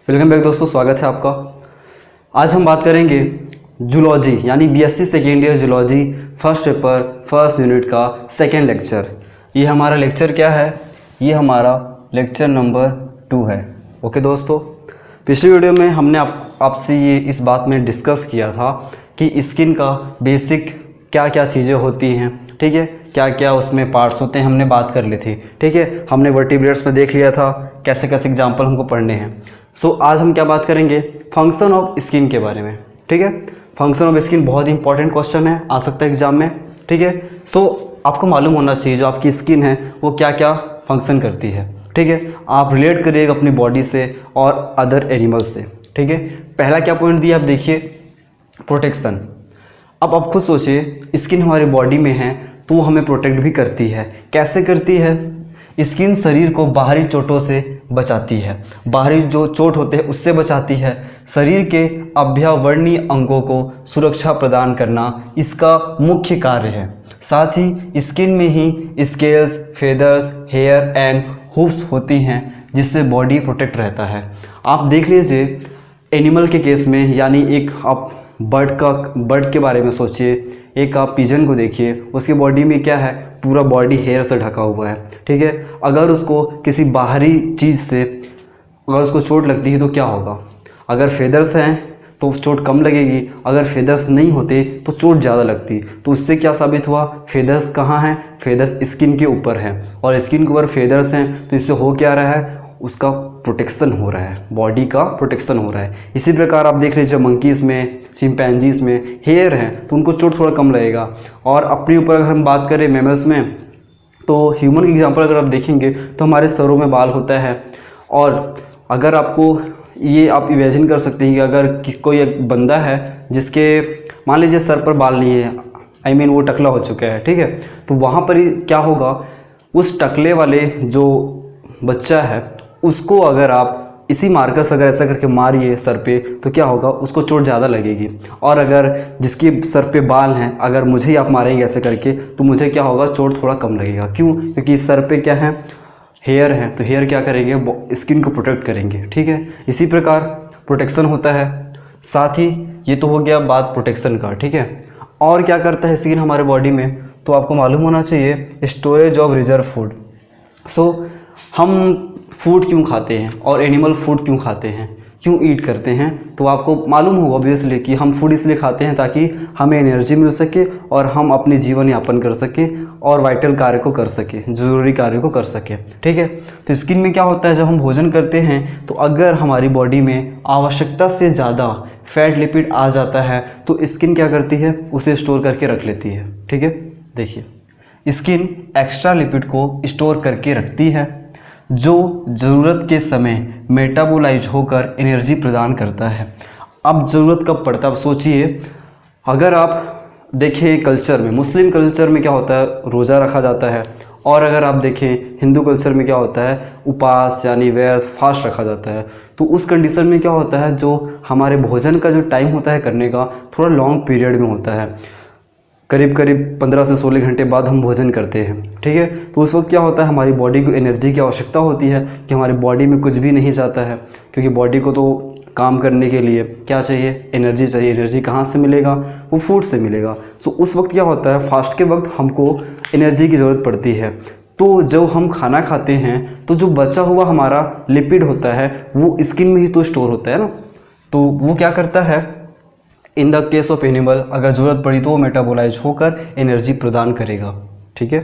Welcome back दोस्तों, स्वागत है आपका। आज हम बात करेंगे जूलॉजी यानी BSc second year zoology first paper first unit का सेकेंड लेक्चर। ये हमारा लेक्चर क्या है? ये हमारा लेक्चर नंबर 2 है। ओके दोस्तों, पिछली वीडियो में हमने आपसे ये इस बात में डिस्कस किया था कि स्किन का बेसिक क्या क्या चीज़ें होती हैं, ठीक है, क्या क्या उसमें पार्ट्स होते हैं, हमने बात कर ली थी। ठीक है, हमने वर्टिब्रेट्स में देख लिया था कैसे कैसे एग्जाम्पल हमको पढ़ने हैं। सो आज हम क्या बात करेंगे? फंक्शन ऑफ स्किन के बारे में। ठीक है, फंक्शन ऑफ स्किन बहुत इंपॉर्टेंट क्वेश्चन है, आ सकता है एग्जाम में। ठीक है, सो आपको मालूम होना चाहिए जो आपकी स्किन है वो क्या क्या फंक्शन करती है। ठीक है, आप रिलेट करिएगा अपनी बॉडी से और अदर एनिमल्स से। ठीक है, पहला क्या पॉइंट दिया आप देखिए, प्रोटेक्शन। अब आप खुद सोचिए, स्किन हमारी बॉडी में है तो वो हमें प्रोटेक्ट भी करती है। कैसे करती है? स्किन शरीर को बाहरी चोटों से बचाती है, बाहरी जो चोट होते हैं उससे बचाती है। शरीर के अभ्यावर्णीय अंगों को सुरक्षा प्रदान करना इसका मुख्य कार्य है। साथ ही स्किन में ही scales, feathers, hair and hoofs होती हैं जिससे बॉडी प्रोटेक्ट रहता है। आप देख लीजिए एनिमल के केस में, यानी एक आप बर्ड के बारे में सोचिए, एक आप पिजन को देखिए, उसकी बॉडी में क्या है? पूरा बॉडी हेयर से ढका हुआ है। ठीक है, अगर उसको किसी बाहरी चीज़ से अगर उसको चोट लगती है तो क्या होगा? अगर फेदर्स हैं तो चोट कम लगेगी, अगर फेदर्स नहीं होते तो चोट ज़्यादा लगती। तो उससे क्या साबित हुआ? फेदर्स कहाँ हैं? फेदर्स स्किन के ऊपर है, और स्किन के ऊपर फेदर्स हैं तो इससे हो क्या रहा है? उसका प्रोटेक्शन हो रहा है, बॉडी का प्रोटेक्शन हो रहा है। इसी प्रकार आप देख लीजिए मंकीज़ में, चिंपैंजीज़ में हेयर हैं तो उनको चोट थोड़ा कम लगेगा। और अपने ऊपर अगर हम बात करें मैमल्स में, तो ह्यूमन की एग्जांपल अगर आप देखेंगे तो हमारे सरों में बाल होता है। और अगर आपको ये आप इमेजिन कर सकते हैं कि अगर कोई एक बंदा है जिसके मान लीजिए सर पर बाल नहीं है, वो टकला हो चुका है, ठीक है, तो वहाँ पर क्या होगा? उस टकले वाले जो बच्चा है उसको अगर आप इसी मार्कर से अगर ऐसा करके मारिए सर पे तो क्या होगा? उसको चोट ज़्यादा लगेगी। और अगर जिसके सर पे बाल हैं, अगर मुझे ही आप मारेंगे ऐसे करके तो मुझे क्या होगा? चोट थोड़ा कम लगेगा। क्यों? क्योंकि सर पे क्या है? हेयर है, तो हेयर क्या करेंगे? स्किन को प्रोटेक्ट करेंगे। ठीक है, इसी प्रकार प्रोटेक्शन होता है। साथ ही ये तो हो गया बात प्रोटेक्शन का। ठीक है, और क्या करता है स्किन हमारे बॉडी में? तो आपको मालूम होना चाहिए, स्टोरेज ऑफ रिजर्व फूड। सो हम फूड क्यों खाते हैं और एनिमल फूड क्यों खाते हैं, क्यों ईट करते हैं? तो आपको मालूम होगा ऑब्वियसली कि हम फूड इसलिए खाते हैं ताकि हमें एनर्जी मिल सके और हम अपनी जीवन यापन कर सके और वाइटल कार्य को कर सके, ज़रूरी कार्य को कर सके। ठीक है, तो स्किन में क्या होता है? जब हम भोजन करते हैं तो अगर हमारी बॉडी में आवश्यकता से ज़्यादा फैट लिपिड आ जाता है तो स्किन क्या करती है? उसे स्टोर करके रख लेती है। ठीक है, देखिए स्किन एक्स्ट्रा लिपिड को स्टोर करके रखती है जो ज़रूरत के समय मेटाबोलाइज होकर एनर्जी प्रदान करता है। अब ज़रूरत कब पड़ता है? अब सोचिए, अगर आप देखें कल्चर में, मुस्लिम कल्चर में क्या होता है? रोज़ा रखा जाता है। और अगर आप देखें हिंदू कल्चर में क्या होता है? उपास यानी व्रत, फास्ट रखा जाता है। तो उस कंडीशन में क्या होता है? जो हमारे भोजन का जो टाइम होता है करने का, थोड़ा लॉन्ग पीरियड में होता है, करीब 15 से 16 घंटे बाद हम भोजन करते हैं। ठीक है, तो उस वक्त क्या होता है? हमारी बॉडी को एनर्जी की आवश्यकता होती है कि हमारी बॉडी में कुछ भी नहीं जाता है, क्योंकि बॉडी को तो काम करने के लिए क्या चाहिए? एनर्जी चाहिए। एनर्जी कहाँ से मिलेगा? वो फूड से मिलेगा। सो उस वक्त क्या होता है? फास्ट के वक्त हमको एनर्जी की ज़रूरत पड़ती है। तो जब हम खाना खाते हैं तो जो बचा हुआ हमारा लिपिड होता है वो स्किन में ही तो स्टोर होता है ना, तो वो क्या करता है? In the case of animal अगर ज़रूरत पड़ी तो वो मेटाबोलाइज होकर एनर्जी प्रदान करेगा। ठीक है,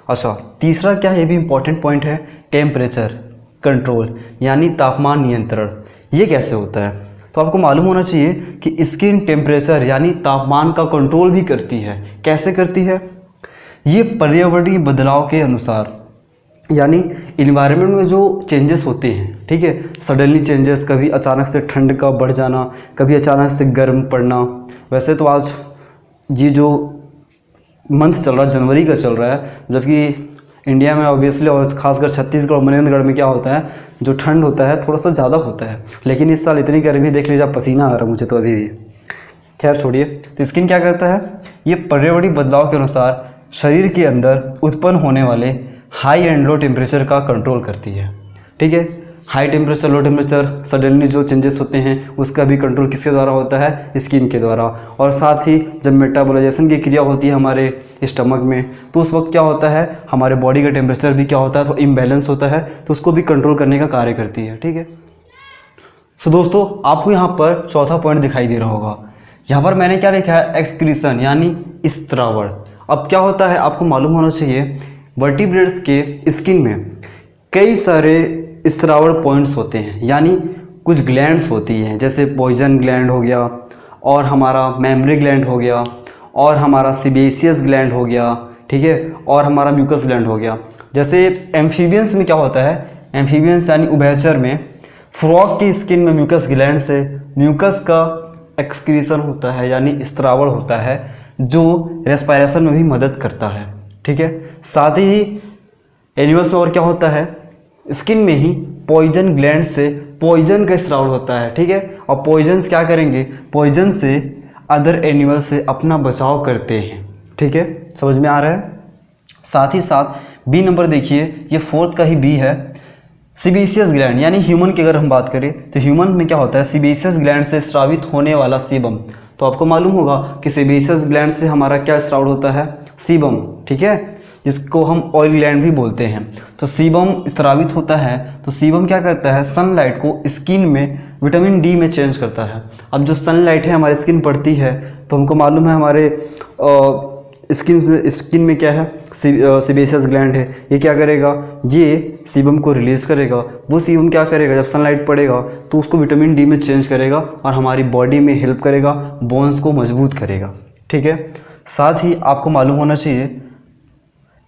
अच्छा तीसरा क्या है? ये भी इम्पॉर्टेंट पॉइंट है, टेम्परेचर कंट्रोल यानी तापमान नियंत्रण। ये कैसे होता है? तो आपको मालूम होना चाहिए कि स्किन टेम्परेचर यानी तापमान का कंट्रोल भी करती है। कैसे करती है? ये पर्यावरणीय बदलाव के अनुसार, यानी इन्वायरमेंट में जो चेंजेस होते हैं, ठीक है, सडनली चेंजेस, कभी अचानक से ठंड का बढ़ जाना, कभी अचानक से गर्म पड़ना। वैसे तो आज ये जो मंथ चल रहा है जनवरी का चल रहा है, जबकि इंडिया में ऑब्वियसली और खासकर छत्तीसगढ़ और मनेंद्रगढ़ में क्या होता है? जो ठंड होता है थोड़ा सा ज़्यादा होता है, लेकिन इस साल इतनी गर्मी देख लीजिए, पसीना आ रहा है मुझे तो अभी भी। खैर छोड़िए, तो स्किन क्या करता है? ये पर्यावरणीय बदलाव के अनुसार शरीर के अंदर उत्पन्न होने वाले हाई एंड लो टेम्परेचर का कंट्रोल करती है। ठीक है, high temperature low temperature suddenly जो चेंजेस होते हैं उसका भी कंट्रोल किसके द्वारा होता है, स्किन के द्वारा। और साथ ही जब मेटाबॉलाइजेशन की क्रिया होती है हमारे स्टमक में, तो उस वक्त क्या होता है, हमारे बॉडी का टेम्परेचर भी क्या होता है, तो इम्बैलेंस होता है, तो उसको भी कंट्रोल करने का कार्य करती है। ठीक है, सो दोस्तों आपको यहाँ पर चौथा पॉइंट दिखाई दे रहा होगा, यहाँ पर मैंने क्या लिखा है, एक्सक्रीशन यानी स्त्रावण। अब क्या होता है आपको मालूम होना चाहिए, वर्टिब्रेट्स के स्किन में कई सारे स्त्रावण पॉइंट्स होते हैं, यानी कुछ ग्लैंड्स होती हैं, जैसे पॉइजन ग्लैंड हो गया, और हमारा मेमरी ग्लैंड हो गया, और हमारा सीबेशियस ग्लैंड हो गया। ठीक है, और हमारा म्यूकस ग्लैंड हो गया। जैसे एम्फीबियंस में क्या होता है, एम्फीबियंस यानी उभयचर में फ्रॉग की स्किन में म्यूकस ग्लैंड से म्यूकस का एक्सक्रीशन होता है, यानी स्त्रावण होता है, जो रेस्पिरेशन में भी मदद करता है। ठीक है, साथ ही एनिमल्स में और क्या होता है, स्किन में ही पॉइजन ग्लैंड से पॉइजन का स्त्राव होता है। ठीक है, और पॉइजन्स क्या करेंगे, पॉइजन से अदर एनिमल से अपना बचाव करते हैं। ठीक है, समझ में आ रहा है। साथ ही साथ बी नंबर देखिए, ये फोर्थ का ही बी है, सीबेशियस ग्लैंड यानी ह्यूमन की अगर हम बात करें तो ह्यूमन में क्या होता है, सीबेशियस ग्लैंड से स्रावित होने वाला सीबम। तो आपको मालूम होगा कि सीबेशियस ग्लैंड से हमारा क्या स्राव होता है, सीबम। ठीक है, जिसको हम ऑयल ग्लैंड भी बोलते हैं। तो सीबम स्रावित होता है, तो सीबम क्या करता है, सनलाइट को स्किन में विटामिन डी में चेंज करता है। अब जो सनलाइट है हमारी स्किन पड़ती है, तो हमको मालूम है हमारे स्किन में क्या है, सीबेशियस ग्लैंड है, ये क्या करेगा, ये सीबम को रिलीज़ करेगा। वो सीबम क्या करेगा, जब सनलाइट पड़ेगा तो उसको विटामिन डी में चेंज करेगा और हमारी बॉडी में हेल्प करेगा, बोन्स को मजबूत करेगा। ठीक है, साथ ही आपको मालूम होना चाहिए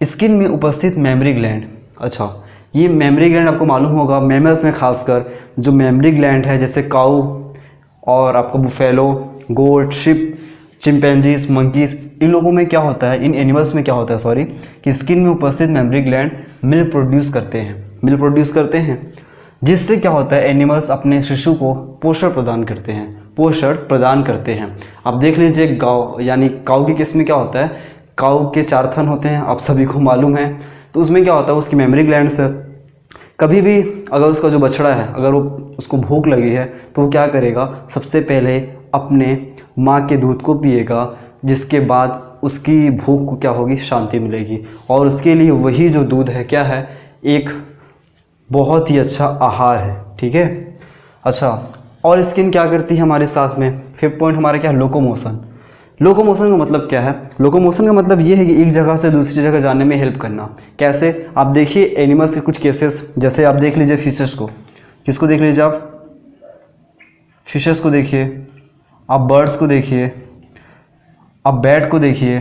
स्किन में उपस्थित मेमरी ग्लैंड। अच्छा, ये मेमरी ग्लैंड आपको मालूम होगा, मैमल्स में खासकर जो मेमरी ग्लैंड है, जैसे काऊ और आपका बुफेलो, गोट, शिप, चिंपैंजीज, मंकीज, इन लोगों में क्या होता है, इन एनिमल्स में क्या होता है सॉरी, कि स्किन में उपस्थित मेमरी ग्लैंड मिल्क प्रोड्यूस करते हैं, जिससे क्या होता है, एनिमल्स अपने शिशु को पोषण प्रदान करते हैं। अब देख लीजिए गाय यानी काऊ की केस में क्या होता है, काऊ के 4 थन होते हैं, आप सभी को मालूम है। तो उसमें क्या होता है, उसकी मेमरी ग्लैंड से कभी भी अगर उसका जो बछड़ा है, अगर वो उसको भूख लगी है, तो वो क्या करेगा, सबसे पहले अपने माँ के दूध को पिएगा, जिसके बाद उसकी भूख को क्या होगी, शांति मिलेगी। और उसके लिए वही जो दूध है क्या है, एक बहुत ही अच्छा आहार है। ठीक है, अच्छा, और स्किन क्या करती है हमारे साथ में, 5th पॉइंट हमारा क्या है, लोकोमोशन। लोकोमोशन का मतलब क्या है, लोकोमोशन का मतलब ये है कि एक जगह से दूसरी जगह जाने में हेल्प करना। कैसे, आप देखिए एनिमल्स के कुछ केसेस, जैसे आप देख लीजिए फिशेस को, किसको देख लीजिए आप, फिशेस को देखिए, आप बर्ड्स को देखिए, आप बैट को देखिए।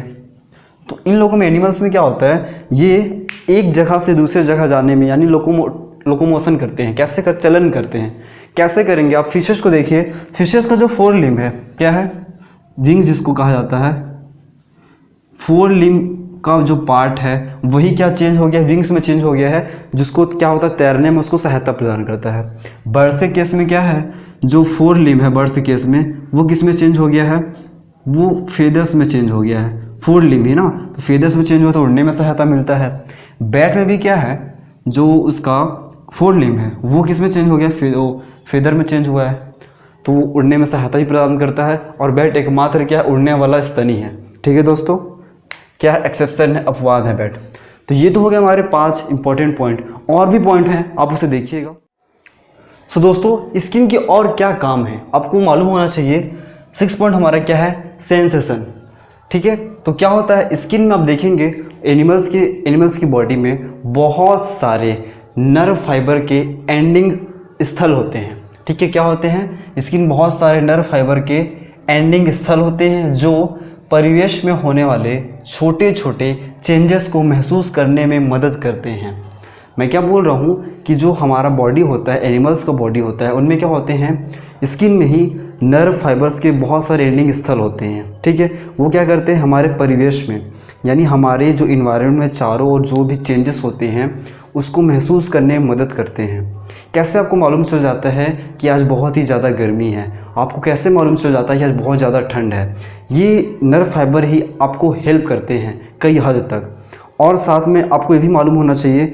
तो इन लोगों में, एनिमल्स में क्या होता है, ये एक जगह से दूसरी जगह जाने में यानी लोकोमोशन करते हैं। कैसे चलन करते हैं, कैसे करेंगे, आप फिशेस को देखिए। फिशेस का जो 4 लिम्ब है क्या है, विंग्स जिसको कहा जाता है, 4 लिम्ब का जो पार्ट है वही क्या चेंज हो गया, विंग्स में चेंज हो गया है, जिसको क्या होता है, तैरने में उसको सहायता प्रदान करता है। बर्ड्स के केस में क्या है, जो 4 लिम्ब है बर्ड्स के केस में, वो किस में चेंज हो गया है, वो फेदर्स में चेंज हो गया है। 4 लिम्ब ही ना, तो फेदर्स में चेंज हुआ तो उड़ने में सहायता मिलता है। बैट में भी क्या है, जो उसका 4 लिम्ब है वो किस में चेंज हो गया, फेदर में चेंज हुआ है, तो वो उड़ने में सहायता ही प्रदान करता है। और बैट एकमात्र क्या उड़ने वाला स्तनी है। ठीक है दोस्तों, क्या है, एक्सेप्शन है, अपवाद है बैट। तो ये तो हो गया हमारे 5 इंपॉर्टेंट पॉइंट। और भी पॉइंट हैं, आप उसे देखिएगा। सो दोस्तों, स्किन के और क्या काम है आपको मालूम होना चाहिए। 6 पॉइंट हमारा क्या है, सेंसेशन। ठीक है, तो क्या होता है स्किन में, आप देखेंगे एनिमल्स की बॉडी में बहुत सारे नर्व फाइबर के एंडिंग स्थल होते हैं। ठीक है, क्या होते हैं, स्किन बहुत सारे नर्व फाइबर के एंडिंग स्थल होते हैं, जो परिवेश में होने वाले छोटे छोटे चेंजेस को महसूस करने में मदद करते हैं। मैं क्या बोल रहा हूँ कि जो हमारा बॉडी होता है, एनिमल्स का बॉडी होता है, उनमें क्या होते हैं, स्किन में ही नर्व फाइबर्स के बहुत सारे एंडिंग स्थल होते हैं। ठीक है, वो क्या करते हैं, हमारे परिवेश में यानी हमारे जो इन्वायरमेंट में चारों ओर जो भी चेंजेस होते हैं उसको महसूस करने में मदद करते हैं। कैसे आपको मालूम चल जाता है कि आज बहुत ही ज़्यादा गर्मी है, आपको कैसे मालूम चल जाता है कि आज बहुत ज़्यादा ठंड है, ये नर्व फाइबर ही आपको हेल्प करते हैं कई हद तक। और साथ में आपको ये भी मालूम होना चाहिए,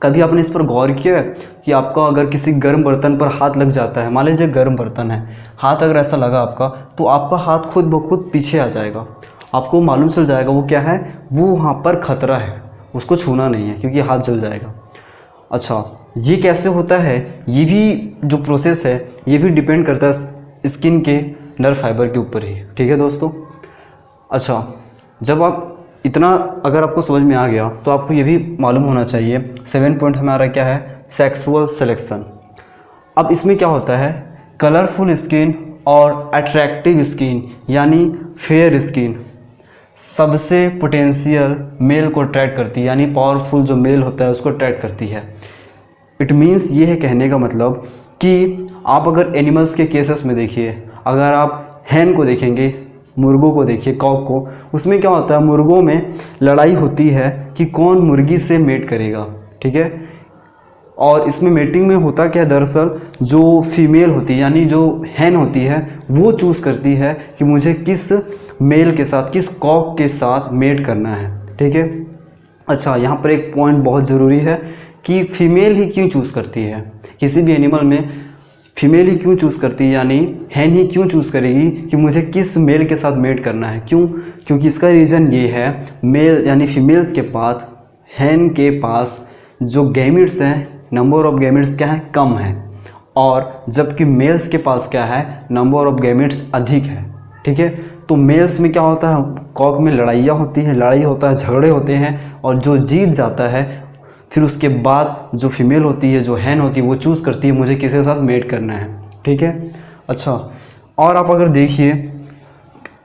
कभी आपने इस पर गौर किया है कि आपका अगर किसी गर्म बर्तन पर हाथ लग जाता है, मान लीजिए गर्म बर्तन है, हाथ अगर ऐसा लगा आपका, तो आपका हाथ खुद ब खुद पीछे आ जाएगा, आपको मालूम चल जाएगा वो क्या है, वो वहाँ पर खतरा है, उसको छूना नहीं है क्योंकि हाथ जल जाएगा। अच्छा, ये कैसे होता है, ये भी जो प्रोसेस है ये भी डिपेंड करता है स्किन के नर्व फाइबर के ऊपर ही, ठीक है दोस्तों। अच्छा, जब आप इतना अगर आपको समझ में आ गया तो आपको ये भी मालूम होना चाहिए 7 पॉइंट हमारा क्या है, सेक्सुअल सिलेक्शन। अब इसमें क्या होता है, कलरफुल स्किन और अट्रैक्टिव स्किन यानी फेयर स्किन सबसे पोटेंशियल मेल को अट्रैक्ट करती है, यानी पावरफुल जो मेल होता है उसको अट्रैक्ट करती है। इट मीन्स ये है कहने का मतलब कि आप अगर एनिमल्स के केसेस में देखिए, अगर आप हैन को देखेंगे, मुर्गों को देखिए, कॉक को, उसमें क्या होता है, मुर्गों में लड़ाई होती है कि कौन मुर्गी से मेट करेगा, ठीक है। और इसमें मेटिंग में होता क्या है, दरअसल जो फीमेल होती है यानी जो हैन होती है वो चूज़ करती है कि मुझे किस मेल के साथ, किस कॉक के साथ मेट करना है, ठीक है। अच्छा, यहाँ पर एक पॉइंट बहुत ज़रूरी है कि फ़ीमेल ही क्यों चूज़ करती है, किसी भी एनिमल में फीमेल ही क्यों चूज़ करती है, यानी हैन ही क्यों चूज़ करेगी कि मुझे किस मेल के साथ मेट करना है, क्यों, क्योंकि इसका रीज़न ये है, मेल यानी फीमेल्स के पास, हैन के पास जो गैमेट्स हैं, नंबर ऑफ़ गैमेट्स क्या है, कम है, और जबकि मेल्स के पास क्या है, नंबर ऑफ़ गैमेट्स अधिक है, ठीक है। तो मेल्स में क्या होता है, कॉक में लड़ाइयाँ होती हैं, लड़ाई होता है, झगड़े होते हैं, और जो जीत जाता है फिर उसके बाद जो फीमेल होती है, जो हैन होती है, वो चूज़ करती है मुझे किसके साथ मेट करना है, ठीक है। अच्छा, और आप अगर देखिए,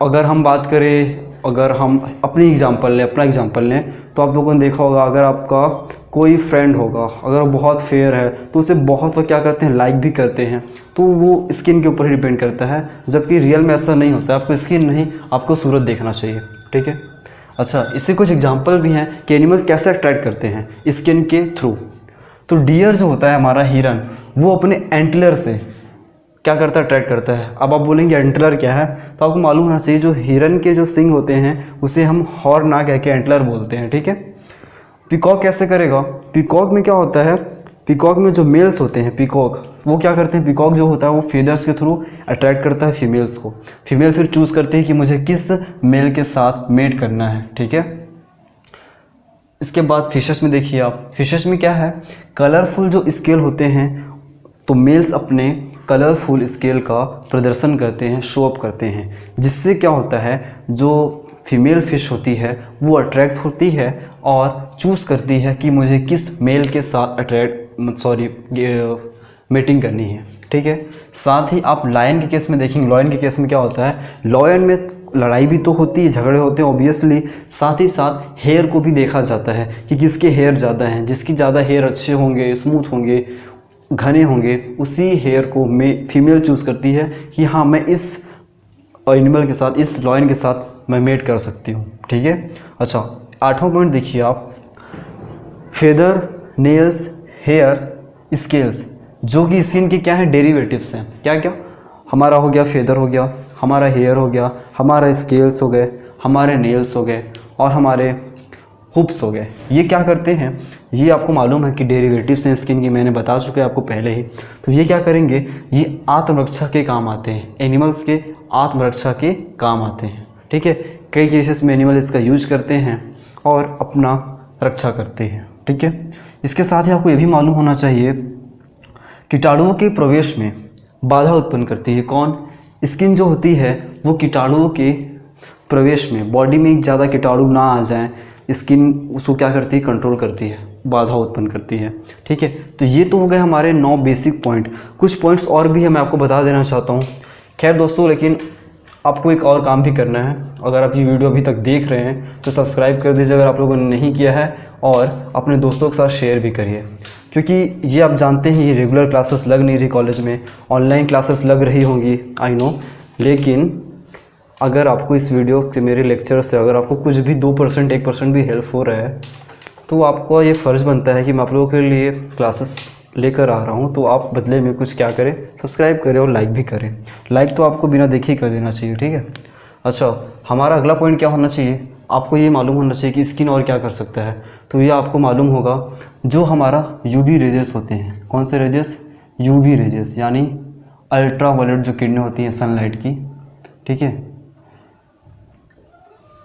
अगर हम बात करें, अगर हम अपनी एग्जांपल लें, अपना एग्जांपल लें, तो आप लोगों ने देखा होगा, अगर आपका कोई फ्रेंड होगा, अगर वो बहुत फेयर है तो उसे बहुत लोग क्या करते हैं, लाइक भी करते हैं, तो वो स्किन के ऊपर ही डिपेंड करता है, जबकि रियल में ऐसा नहीं होता है, आपको स्किन नहीं, आपको सूरत देखना चाहिए, ठीक है। अच्छा, इससे कुछ एग्जांपल भी हैं कि एनिमल्स कैसे अट्रैक्ट करते हैं स्किन के थ्रू। तो डियर जो होता है हमारा हिरन, वो अपने एंटलर से क्या करता है, अट्रैक्ट करता है। अब आप बोलेंगे एंटलर क्या है, तो आपको मालूम होना चाहिए जो हिरन के जो सिंग होते हैं उसे हम हॉर्न ना कह के एंटलर बोलते हैं, ठीक है। पीकॉक कैसे करेगा, पीकॉक में क्या होता है, पीकॉक में जो मेल्स होते हैं, पीकॉक वो क्या करते हैं, पीकॉक जो होता है वो फेदर्स के थ्रू अट्रैक्ट करता है फीमेल्स को, फीमेल फिर चूज़ करती है कि मुझे किस मेल के साथ मेट करना है, ठीक है। इसके बाद फिशेस में देखिए आप, फिशेस में क्या है, कलरफुल जो स्केल होते हैं, तो मेल्स अपने कलरफुल स्केल का प्रदर्शन करते हैं, शो अप करते हैं, जिससे क्या होता है, जो फीमेल फ़िश होती है वो अट्रैक्ट होती है और चूज़ करती है कि मुझे किस मेल के साथ मेटिंग करनी है, ठीक है। साथ ही आप लायन के केस में देखेंगे, लायन के केस में क्या होता है, लायन में लड़ाई भी तो होती है, झगड़े होते हैं ऑब्वियसली, साथ ही साथ हेयर को भी देखा जाता है कि किसके हेयर ज़्यादा हैं, जिसकी ज़्यादा हेयर अच्छे होंगे, स्मूथ होंगे, घने होंगे, उसी हेयर को फीमेल चूज़ करती है कि हाँ मैं इस एनिमल के साथ, इस लायन के साथ मैं मेट कर सकती हूँ, ठीक है। अच्छा, 8वां पॉइंट देखिए आप, फेदर, नेल्स, हेयर, स्केल्स, जो कि स्किन के क्या है, डेरिवेटिव्स हैं। क्या क्या, हमारा हो गया फेदर, हो गया हमारा हेयर, हो गया हमारा स्केल्स, हो गए हमारे नेल्स, हो गए और हमारे हुप्स हो गए। ये क्या करते हैं, ये आपको मालूम है कि डेरिवेटिव्स हैं स्किन की, मैंने बता चुके हैं आपको पहले ही। तो ये क्या करेंगे, ये आत्मरक्षा के काम आते हैं, एनिमल्स के आत्मरक्षा के काम आते हैं, ठीक है। कई केसेस में एनिमल इसका यूज करते हैं और अपना रक्षा करते हैं, ठीक है। इसके साथ ही आपको ये भी मालूम होना चाहिए, कीटाणुओं के प्रवेश में बाधा उत्पन्न करती है कौन, स्किन जो होती है वो कीटाणुओं के प्रवेश में, बॉडी में ज़्यादा कीटाणु ना आ जाएं, स्किन उसको क्या करती है, कंट्रोल करती है, बाधा उत्पन्न करती है, ठीक है। तो ये तो हो गए हमारे 9 बेसिक पॉइंट। कुछ पॉइंट्स और भी है, मैं आपको बता देना चाहता हूँ। खैर दोस्तों, लेकिन आपको एक और काम भी करना है, अगर आप ये वीडियो अभी तक देख रहे हैं तो सब्सक्राइब कर दीजिए अगर आप लोगों ने नहीं किया है, और अपने दोस्तों के साथ शेयर भी करिए, क्योंकि ये आप जानते हैं ये रेगुलर क्लासेस लग नहीं रही कॉलेज में, ऑनलाइन क्लासेस लग रही होंगी, आई नो, लेकिन अगर आपको इस वीडियो से, मेरे लेक्चर से अगर आपको कुछ भी 2% 1% भी हेल्प हो रहा है, तो आपको ये फ़र्ज़ बनता है कि मैं आप लोगों के लिए क्लासेस लेकर आ रहा हूँ, तो आप बदले में कुछ क्या करें, सब्सक्राइब करें और लाइक भी करें। लाइक तो आपको बिना देखे ही कर देना चाहिए, ठीक है। अच्छा, हमारा अगला पॉइंट क्या होना चाहिए, आपको ये मालूम होना चाहिए कि स्किन और क्या कर सकता है। तो ये आपको मालूम होगा जो हमारा यूवी रेजेस होते हैं, कौन से रेजेस, यूवी रेजेस यानी अल्ट्रा वायलेट जो किरणें होती हैं सनलाइट की, ठीक है।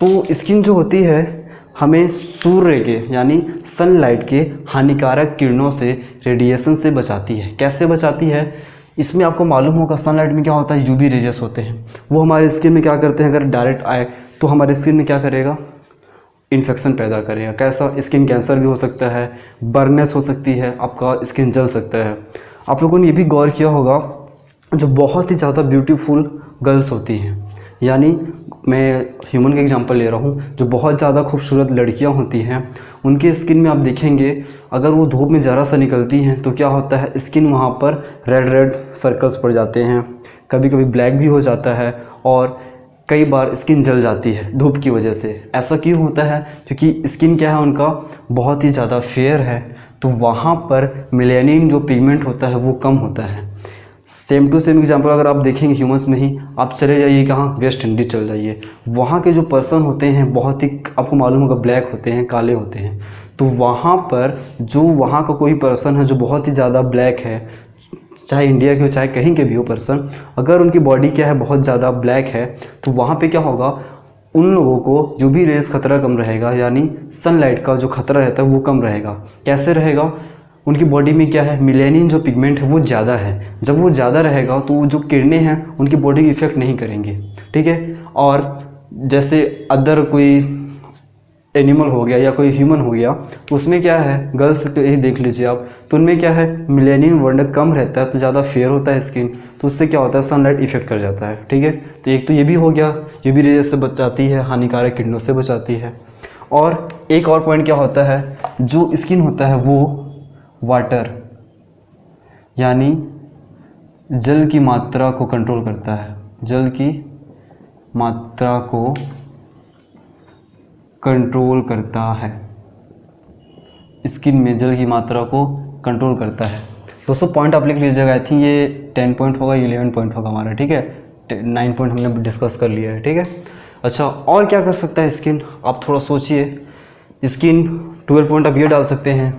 तो स्किन जो होती है हमें सूर्य के यानी सनलाइट के हानिकारक किरणों से, रेडिएशन से बचाती है। कैसे बचाती है, इसमें आपको मालूम होगा सनलाइट में क्या होता है, यूवी रेजेस होते हैं, वो हमारे स्किन में क्या करते हैं, अगर डायरेक्ट आए तो हमारे स्किन में क्या करेगा, इन्फेक्शन पैदा करेगा। कैसा, स्किन कैंसर भी हो सकता है, बर्ननेस हो सकती है, आपका स्किन जल सकता है। आप लोगों ने ये भी गौर किया होगा जो बहुत ही ज़्यादा ब्यूटीफुल गर्ल्स होती हैं, यानी मैं ह्यूमन का एग्जांपल ले रहा हूँ, जो बहुत ज़्यादा खूबसूरत लड़कियाँ होती हैं उनके स्किन में आप देखेंगे अगर वो धूप में ज़रा सा निकलती हैं तो क्या होता है, स्किन वहाँ पर रेड रेड सर्कल्स पड़ जाते हैं, कभी कभी ब्लैक भी हो जाता है और कई बार स्किन जल जाती है धूप की वजह से। ऐसा क्यों होता है, क्योंकि स्किन क्या है उनका बहुत ही ज़्यादा फेयर है, तो वहाँ पर मेलानिन जो पिगमेंट होता है वो कम होता है। सेम टू सेम एग्जांपल अगर आप देखेंगे ह्यूमंस में ही, आप चले जाइए कहाँ, वेस्ट इंडीज चल जाइए, वहाँ के जो पर्सन होते हैं बहुत ही आपको मालूम होगा ब्लैक होते हैं, काले होते हैं। तो वहाँ पर जो वहाँ का कोई पर्सन है जो बहुत ही ज़्यादा ब्लैक है, चाहे इंडिया के हो चाहे कहीं के भी हो पर्सन, अगर उनकी बॉडी क्या है बहुत ज़्यादा ब्लैक है तो वहाँ पे क्या होगा, उन लोगों को यूवी रेस खतरा कम रहेगा, यानी सनलाइट का जो खतरा रहता है वो कम रहेगा। कैसे रहेगा, उनकी बॉडी में क्या है, मेलानिन जो पिगमेंट है वो ज़्यादा है। जब वो ज़्यादा रहेगा तो जो किरणें हैं उनकी बॉडी की इफेक्ट नहीं करेंगे, ठीक है। और जैसे अदर कोई एनिमल हो गया या कोई ह्यूमन हो गया तो उसमें क्या है, गर्ल्स ही देख लीजिए आप, तो उनमें क्या है, मेलानिन वर्णक कम रहता है, तो ज़्यादा फेयर होता है स्किन, तो उससे क्या होता है, सनलाइट इफेक्ट कर जाता है, ठीक है। तो एक तो ये भी हो गया, यूवी रेज से बचाती है, हानिकारक किरणों से बचाती है। और एक और पॉइंट क्या होता है, जो स्किन होता है वो वाटर यानी जल की मात्रा को कंट्रोल करता है, जल की मात्रा को कंट्रोल करता है, स्किन में जल की मात्रा को कंट्रोल करता है। दोस्तों पॉइंट आप लिख लीजिएगा, आई थिंक ये 10 पॉइंट होगा, 11 पॉइंट होगा हमारा, ठीक है। 9 पॉइंट हमने डिस्कस कर लिया है, ठीक है। अच्छा, और क्या कर सकता है स्किन, आप थोड़ा सोचिए। स्किन 12 पॉइंट आप ये डाल सकते हैं,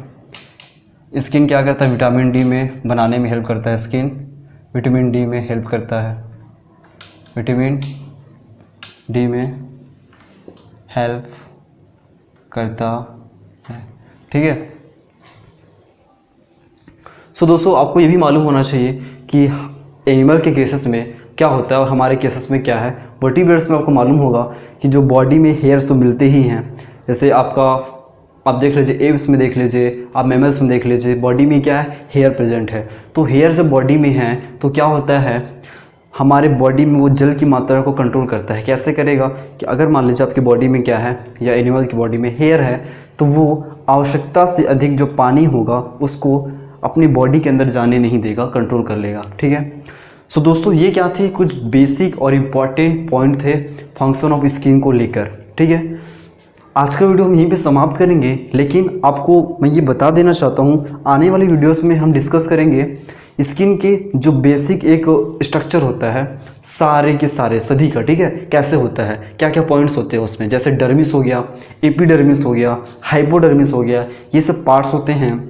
स्किन क्या करता है, विटामिन डी में बनाने में हेल्प करता है, स्किन विटामिन डी में हेल्प करता है, विटामिन डी में हेल्प करता है, ठीक है। सो दोस्तों आपको ये भी मालूम होना चाहिए कि एनिमल के केसेस में क्या होता है और हमारे केसेस में क्या है। वर्टिब्रेट्स में आपको मालूम होगा कि जो बॉडी में हेयर्स तो मिलते ही हैं, जैसे आपका आप देख लीजिए एव्स में देख लीजिए, आप मैमल्स में देख लीजिए, बॉडी में क्या है, हेयर प्रेजेंट है। तो हेयर जब बॉडी में है तो क्या होता है, हमारे बॉडी में वो जल की मात्रा को कंट्रोल करता है। कैसे करेगा कि अगर मान लीजिए आपकी बॉडी में क्या है या एनिमल की बॉडी में हेयर है तो वो आवश्यकता से अधिक जो पानी होगा उसको अपनी बॉडी के अंदर जाने नहीं देगा, कंट्रोल कर लेगा, ठीक है। सो दोस्तों ये क्या थे, कुछ बेसिक और इम्पॉर्टेंट पॉइंट थे फंक्शन ऑफ स्किन को लेकर, ठीक है। आज का वीडियो हम यहीं पे समाप्त करेंगे, लेकिन आपको मैं ये बता देना चाहता हूँ आने वाली वीडियोस में हम डिस्कस करेंगे स्किन के जो बेसिक एक स्ट्रक्चर होता है सारे के सारे सभी का, ठीक है, कैसे होता है, क्या क्या पॉइंट्स होते हैं उसमें, जैसे डर्मिस हो गया, एपिडर्मिस हो गया, हाइपोडर्मिस हो गया, ये सब पार्ट्स होते हैं।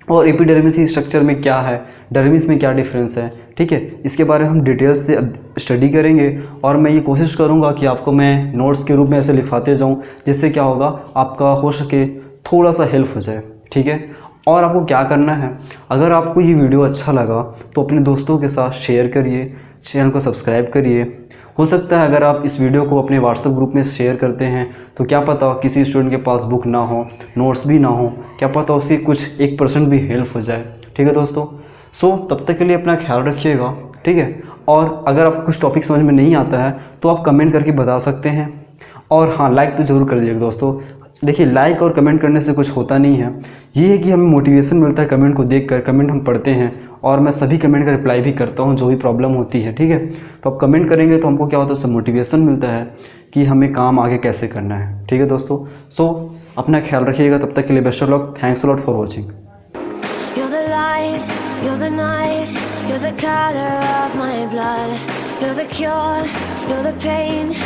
और एपिडर्मिस की स्ट्रक्चर में क्या है, डर्मिस में क्या डिफरेंस है, ठीक है, इसके बारे में हम डिटेल्स से स्टडी करेंगे। और मैं ये कोशिश करूँगा कि आपको मैं नोट्स के रूप में ऐसे लिखवाते जाऊँ जिससे क्या होगा, आपका हो सके थोड़ा सा हेल्प हो जाए, ठीक है। और आपको क्या करना है, अगर आपको ये वीडियो अच्छा लगा तो अपने दोस्तों के साथ शेयर करिए, चैनल को सब्सक्राइब करिए। हो सकता है अगर आप इस वीडियो को अपने व्हाट्सएप ग्रुप में शेयर करते हैं तो क्या पता किसी स्टूडेंट के पास बुक ना हो, नोट्स भी ना हो, क्या पता उसकी कुछ 1% भी हेल्प हो जाए, ठीक है दोस्तों। सो तब तक के लिए अपना ख्याल रखिएगा, ठीक है। और अगर आपको कुछ टॉपिक समझ में नहीं आता है तो आप कमेंट करके बता सकते हैं। और हाँ, लाइक तो ज़रूर कर दीजिएगा दोस्तों। देखिए लाइक और कमेंट करने से कुछ होता नहीं है, ये है कि हमें मोटिवेशन मिलता है कमेंट को देखकर। कमेंट हम पढ़ते हैं और मैं सभी कमेंट का रिप्लाई भी करता हूँ जो भी प्रॉब्लम होती है, ठीक है। तो आप कमेंट करेंगे तो हमको क्या होता है, उससे मोटिवेशन मिलता है कि हमें काम आगे कैसे करना है, ठीक है दोस्तों। सो अपना ख्याल रखिएगा, तब तक के लिए best of luck. Thanks a lot for watching. You're the night, you're the color of my blood, you're the cure, you're the pain.